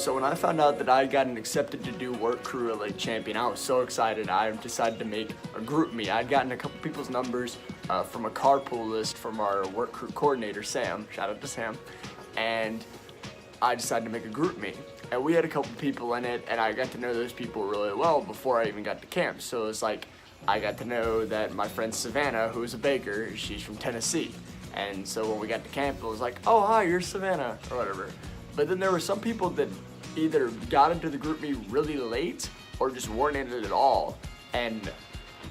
So when I found out that I had gotten accepted to do work crew at Lake Champion, I was so excited. I decided to make a group me. I'd gotten a couple people's numbers from a carpool list from our work crew coordinator, Sam. Shout out to Sam. And I decided to make a group me. And we had a couple people in it, and I got to know those people really well before I even got to camp. So it was like, I got to know that my friend Savannah, who is a baker, she's from Tennessee. And so when we got to camp, it was like, oh, hi, you're Savannah, or whatever. But then there were some people that either got into the group me really late or just weren't in it at all. And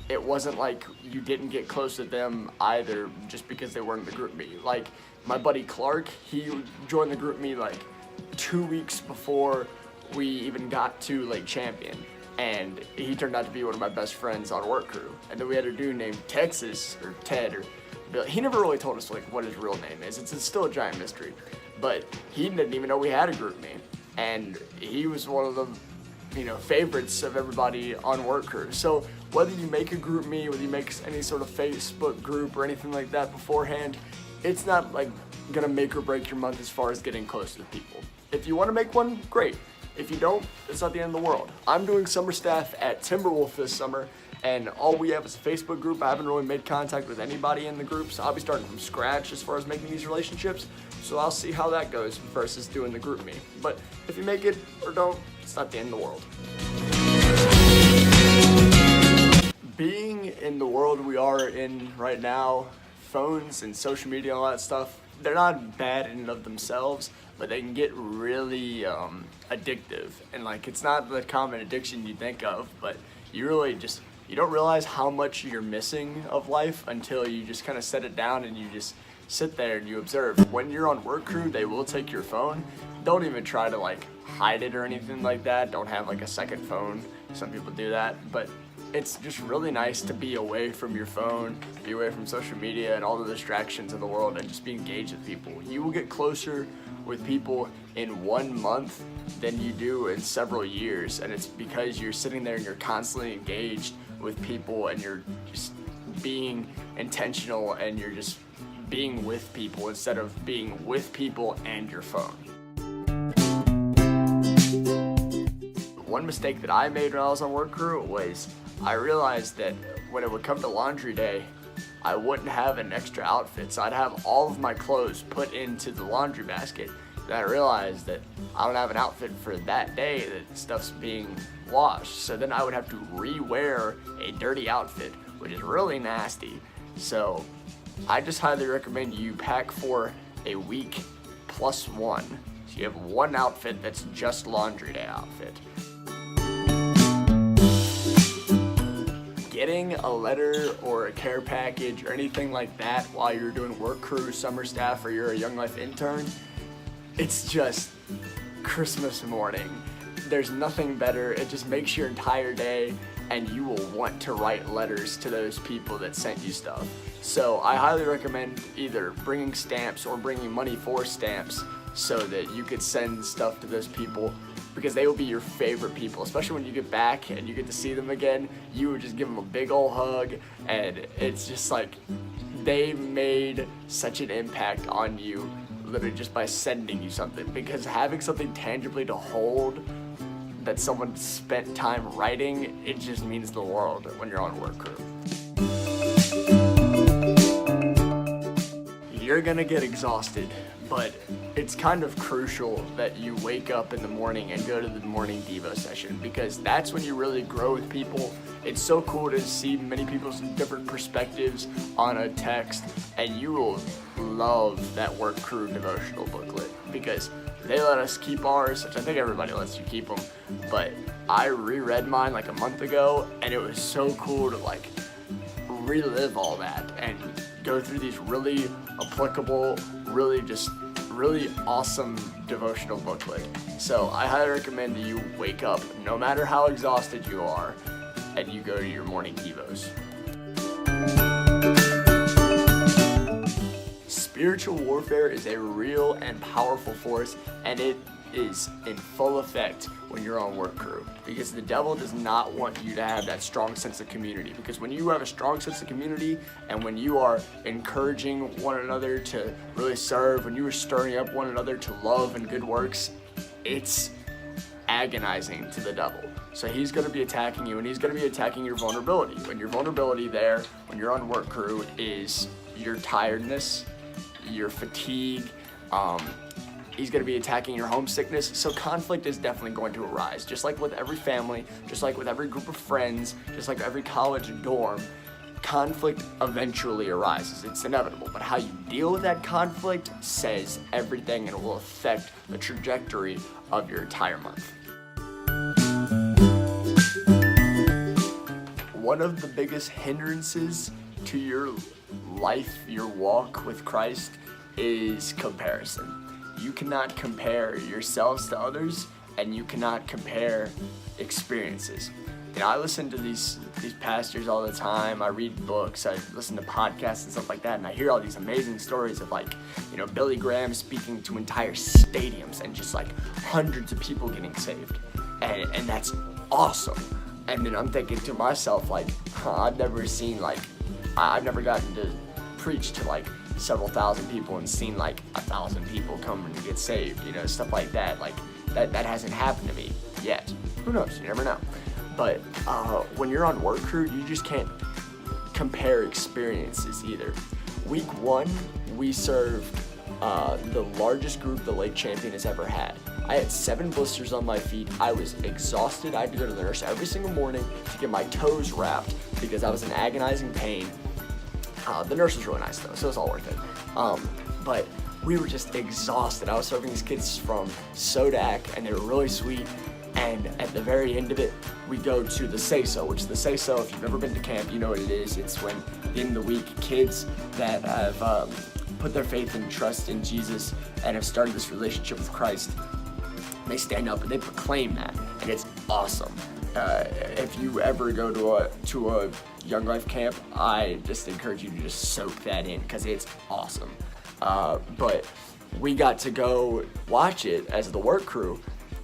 it wasn't like you didn't get close to them either just because they weren't in the group me. Like my buddy Clark, he joined the group me like 2 weeks before we even got to Lake Champion. And he turned out to be one of my best friends on work crew. And then we had a dude named Texas, or Ted, or Bill. He never really told us like what his real name is. It's still a giant mystery. But he didn't even know we had a group me. And he was one of the, favorites of everybody on work crew. So whether you make a group me, whether you make any sort of Facebook group or anything like that beforehand, it's not like gonna make or break your month as far as getting close to people. If you wanna make one, great. If you don't, it's not the end of the world. I'm doing summer staff at Timberwolf this summer, and all we have is a Facebook group. I haven't really made contact with anybody in the group, so I'll be starting from scratch as far as making these relationships. So I'll see how that goes versus doing the group me. But if you make it or don't, it's not the end of the world. Being in the world we are in right now, phones and social media and all that stuff, they're not bad in and of themselves, but they can get really addictive. And like, it's not the common addiction you think of, but you really just, you don't realize how much you're missing of life until you just kind of set it down and you just sit there and you observe. When you're on work crew, they will take your phone. Don't even try to like hide it or anything like that. Don't have like a second phone. Some people do that, but it's just really nice to be away from your phone, be away from social media and all the distractions of the world, and just be engaged with people. You will get closer with people in 1 month than you do in several years, and it's because you're sitting there and you're constantly engaged with people and you're just being intentional and you're just being with people instead of being with people and your phone. One mistake that I made when I was on work crew was I realized that when it would come to laundry day, I wouldn't have an extra outfit, so I'd have all of my clothes put into the laundry basket. Then I realized that I don't have an outfit for that day, that stuff's being washed. So then I would have to re-wear a dirty outfit, which is really nasty. So I just highly recommend you pack for a week plus one. So you have one outfit that's just laundry day outfit. Getting a letter or a care package or anything like that while you're doing work crew, summer staff, or you're a Young Life intern, it's just Christmas morning. There's nothing better. It just makes your entire day, and you will want to write letters to those people that sent you stuff. So I highly recommend either bringing stamps or bringing money for stamps so that you could send stuff to those people, because they will be your favorite people, especially when you get back and you get to see them again. You would just give them a big old hug, and it's just like they made such an impact on you literally just by sending you something, because having something tangibly to hold that someone spent time writing, it just means the world when you're on work crew. You're gonna get exhausted, but it's kind of crucial that you wake up in the morning and go to the morning Devo session, because that's when you really grow with people. It's so cool to see many people's different perspectives on a text, and you will love that work crew devotional booklet, because they let us keep ours, which I think everybody lets you keep them, but I reread mine like a month ago, and it was so cool to like relive all that and go through these really applicable, really awesome devotional booklet. So I highly recommend that you wake up, no matter how exhausted you are, and you go to your morning devos. Spiritual warfare is a real and powerful force, and it is in full effect when you're on work crew, because the devil does not want you to have that strong sense of community. Because when you have a strong sense of community, and when you are encouraging one another to really serve, when you are stirring up one another to love and good works, it's agonizing to the devil. So he's going to be attacking you, and he's going to be attacking your vulnerability. When your vulnerability there, when you're on work crew, is your tiredness, your fatigue. He's going to be attacking your homesickness. So conflict is definitely going to arise. Just like with every family, just like with every group of friends, just like every college dorm, conflict eventually arises. It's inevitable. But how you deal with that conflict says everything, and it will affect the trajectory of your entire month. One of the biggest hindrances to your life, your walk with Christ, is comparison. You cannot compare yourselves to others, and you cannot compare experiences. You know, I listen to these pastors all the time. I read books, I listen to podcasts and stuff like that, and I hear all these amazing stories of, like, you know, Billy Graham speaking to entire stadiums and just like hundreds of people getting saved, and that's awesome. And then I'm thinking to myself, like, I've never gotten to preach to like several thousand people and seen like 1,000 people come and get saved, you know, stuff like that. Like that hasn't happened to me yet. Who knows? You never know. But when you're on work crew, you just can't compare experiences either. Week 1, we served the largest group the Lake Champion has ever had. I had 7 blisters on my feet. I was exhausted. I had to go to the nurse every single morning to get my toes wrapped because I was in agonizing pain. The nurse was really nice though, so it was all worth it. But we were just exhausted. I was serving these kids from Sodak, and they were really sweet. And at the very end of it, we go to the say-so, which the say-so, if you've ever been to camp, you know what it is. It's when, in the week, kids that have put their faith and trust in Jesus and have started this relationship with Christ, they stand up and they proclaim that, and it's awesome. If you ever go to a Young Life camp, I just encourage you to just soak that in, because it's awesome. But we got to go watch it as the work crew,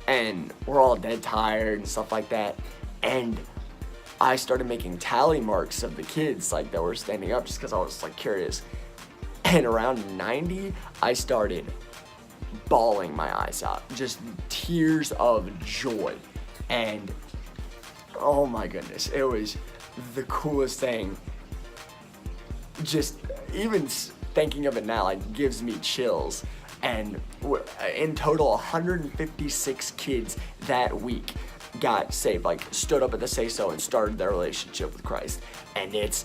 and we're all dead tired and stuff like that. And I started making tally marks of the kids like that were standing up, just because I was like curious. And around 90, I started bawling my eyes out, just tears of joy. And oh my goodness, it was the coolest thing. Just even thinking of it now, like, gives me chills. And in total, 156 kids that week got saved, like stood up at the say-so and started their relationship with Christ. And it's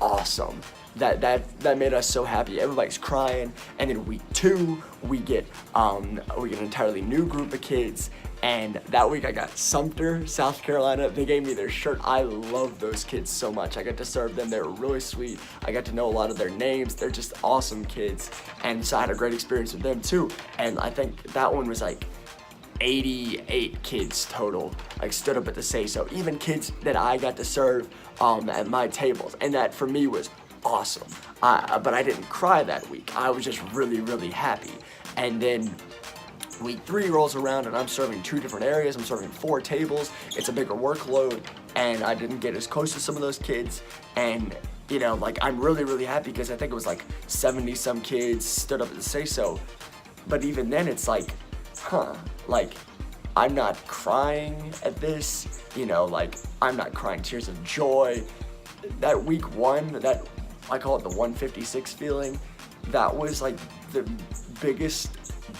awesome. That made us so happy. Everybody's crying. And then week 2, we get an entirely new group of kids. And that week I got Sumter, South Carolina. They gave me their shirt. I love those kids so much. I got to serve them. They were really sweet. I got to know a lot of their names. They're just awesome kids. And so I had a great experience with them too. And I think that one was like 88 kids total, like stood up at the say-so. Even kids that I got to serve at my tables. And that for me was awesome. But I didn't cry that week. I was just really, really happy. And then week 3 rolls around, and I'm serving 2 different areas. I'm serving 4 tables. It's a bigger workload, and I didn't get as close to some of those kids. And, you know, like, I'm really, really happy because I think it was like 70 some kids stood up at the say-so. But even then, it's like, like, I'm not crying at this, you know, like, I'm not crying tears of joy. That week 1, that, I call it the 156 feeling, that was like the biggest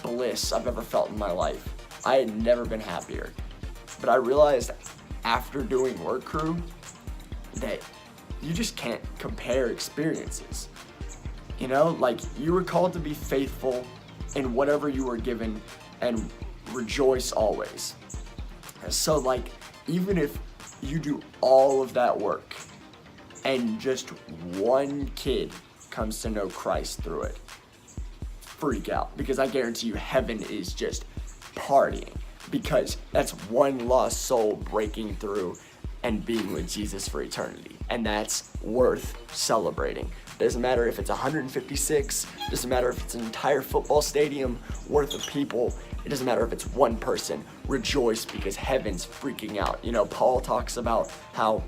bliss I've ever felt in my life. I had never been happier. But I realized after doing work crew that you just can't compare experiences. You know, like, you were called to be faithful in whatever you were given and rejoice always. So, like, even if you do all of that work and just one kid comes to know Christ through it, freak out, because I guarantee you heaven is just partying, because that's one lost soul breaking through and being with Jesus for eternity, and that's worth celebrating. Doesn't matter if it's 156, doesn't matter if it's an entire football stadium worth of people, it doesn't matter if it's one person. Rejoice, because heaven's freaking out. You know, Paul talks about how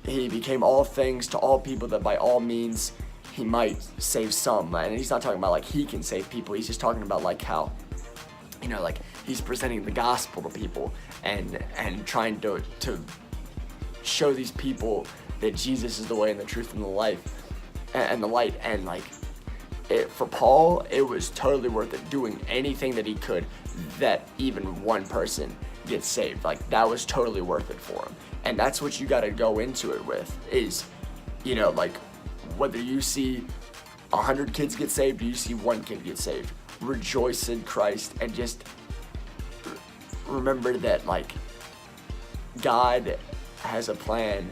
he became all things to all people, that by all means he might save some. And he's not talking about like he can save people. He's just talking about like how like he's presenting the gospel to people and trying to show these people that Jesus is the way and the truth and the life and the light. And like for Paul, it was totally worth it, doing anything that he could that even one person gets saved. Like that was totally worth it for him. And that's what you got to go into it with, is like whether you see 100 kids get saved or you see one kid get saved, rejoice in Christ and just remember that like God has a plan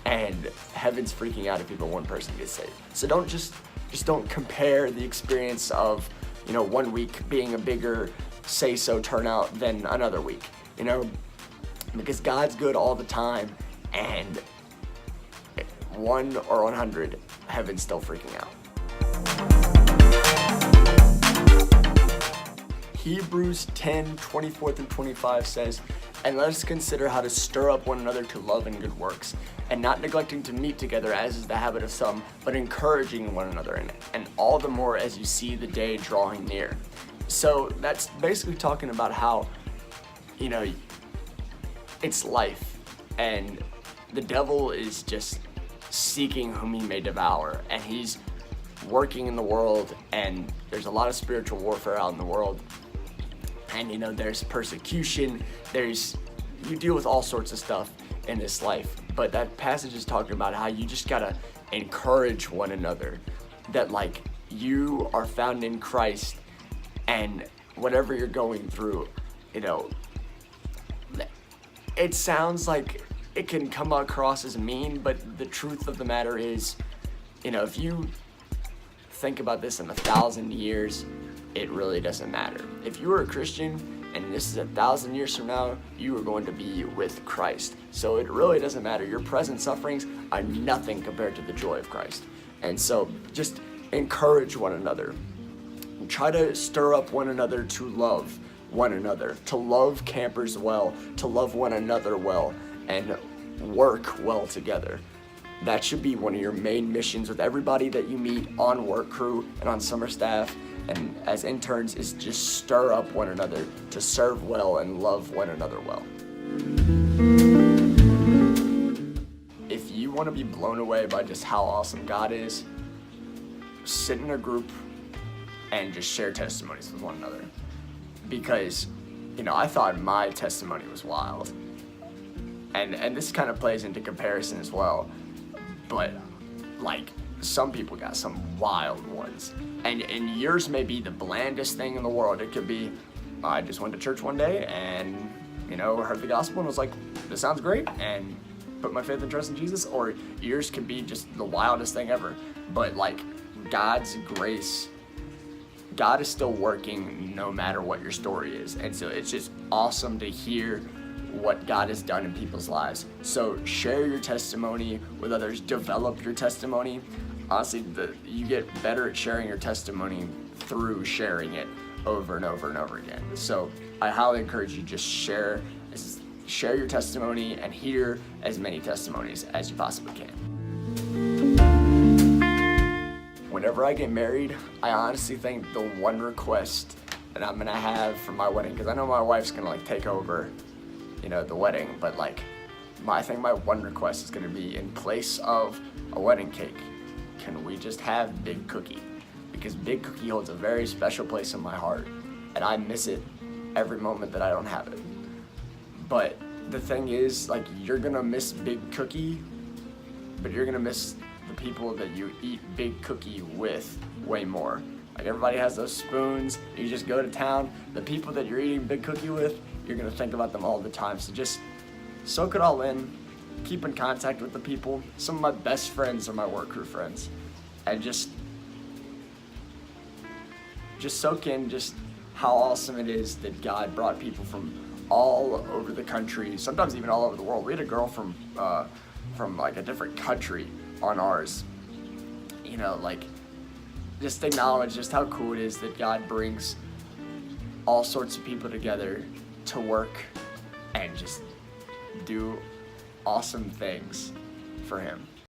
and heaven's freaking out if even one person gets saved. So don't just don't compare the experience of 1 week being a bigger say-so turnout than another week, because God's good all the time, and 1 or 100, heaven's still freaking out. Hebrews 10:24-25 says, "And let us consider how to stir up one another to love and good works, and not neglecting to meet together as is the habit of some, but encouraging one another, and all the more as you see the day drawing near." So that's basically talking about how, it's life, and the devil is just seeking whom he may devour, and he's working in the world, and there's a lot of spiritual warfare out in the world. And there's persecution, you deal with all sorts of stuff in this life. But that passage is talking about how you just gotta encourage one another, that like you are found in Christ, and whatever you're going through, it sounds like it can come across as mean, but the truth of the matter is, if you think about this in 1,000 years, it really doesn't matter. If you are a Christian and this is 1,000 years from now, you are going to be with Christ. So it really doesn't matter. Your present sufferings are nothing compared to the joy of Christ. And so just encourage one another. Try to stir up one another to love one another, to love campers well, to love one another well, and work well together. That should be one of your main missions with everybody that you meet on work crew and on summer staff and as interns, is just stir up one another to serve well and love one another well. If you want to be blown away by just how awesome God is, sit in a group and just share testimonies with one another. Because, I thought my testimony was wild. And this kind of plays into comparison as well. But, like, some people got some wild ones. And yours may be the blandest thing in the world. It could be, I just went to church one day and, heard the gospel and was like, this sounds great, and put my faith and trust in Jesus. Or yours could be just the wildest thing ever. But, like, God's grace, God is still working no matter what your story is. And so it's just awesome to hear what God has done in people's lives. So share your testimony with others, develop your testimony. Honestly, you get better at sharing your testimony through sharing it over and over and over again. So I highly encourage you, just share your testimony and hear as many testimonies as you possibly can. Whenever I get married, I honestly think the one request that I'm gonna have for my wedding, because I know my wife's gonna take over the wedding, but I think my one request is gonna be, in place of a wedding cake, can we just have Big Cookie? Because Big Cookie holds a very special place in my heart, and I miss it every moment that I don't have it. But the thing is, you're gonna miss Big Cookie, but you're gonna miss the people that you eat Big Cookie with way more. Everybody has those spoons, you just go to town. The people that you're eating Big Cookie with, you're gonna think about them all the time. So just soak it all in, keep in contact with the people. Some of my best friends are my work crew friends. And just soak in just how awesome it is that God brought people from all over the country, sometimes even all over the world. We had a girl from a different country on ours. Just acknowledge just how cool it is that God brings all sorts of people together to work and just do awesome things for Him.